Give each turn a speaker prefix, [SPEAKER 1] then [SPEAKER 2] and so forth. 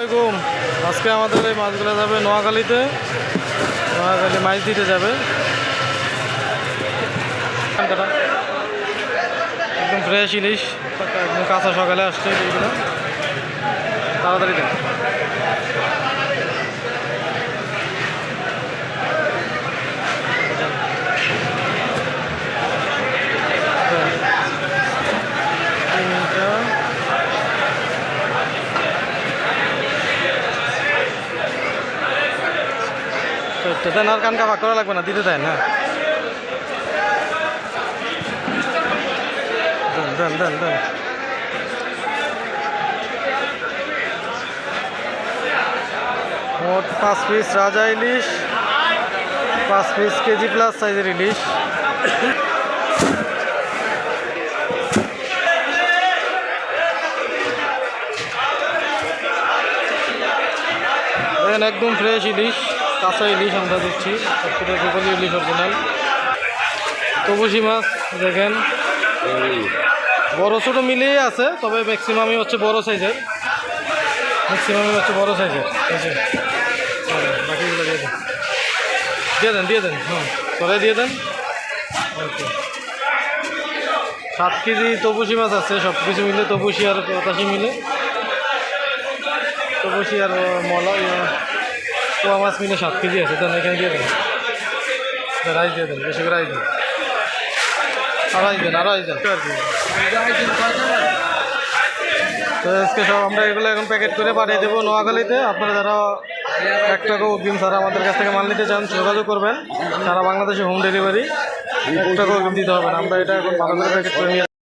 [SPEAKER 1] আজকে আমাদের এই মাছগুলো যাবে নোয়াখালীতে, নোয়াখালী মাছ দিতে যাবে। একদম ফ্রেশ ইলিশ, একদম কাঁচা সকালে আসছে এইগুলো, তাড়াতাড়ি দেন। দেন আর কানকা ভাগ করা লাগবে না, দিতে দেন। হ্যাঁ দেন দেন দেন। মোট 5 পিস রাজা ইলিশ, 5 পিস কেজি প্লাস সাইজের ইলিশ। দেখেন একদম ফ্রেশ ইলিশ, কাঁচা ইলিশ আমরা দিচ্ছি, সবথেকে গোপালি ইলিশ অরিজিনাল। তবুশি মাছ দেখেন, বড় ছোটো মিলিয়ে আছে, তবে ম্যাক্সিমামই হচ্ছে বড় সাইজের, ম্যাক্সিমামই হচ্ছে বড় সাইজের। বাকিগুলো দিয়ে দেন, দিয়ে দেন। করে দিয়ে দেন। ওকে, 7 কেজি তবুশি মাছ আছে, সব কিছু মিলে তবুশি আর 85 মিলে, তবুশি আর মলা পোয়া মাছ মিলে 7 কেজি আছে। তাহলে এখানে দিয়ে দেন, রাইস দিয়ে দেন, বেশি করে রাইস দেন, আড়াই দেন আর কি। তো আজকে সব আমরা এগুলো এখন প্যাকেট করে পাঠিয়ে দেবো নোয়াখালীতে। আপনারা যারা 1 টাকা অগ্রিম ছাড়া আমাদের কাছ থেকে মাল নিতে চান যোগাযোগ করবেন। সারা বাংলাদেশে হোম ডেলিভারি, 1 টাকা অগ্রিম দিতে হবে না। আমরা এটা এখন ভালো করে প্যাকেট করে নিয়ে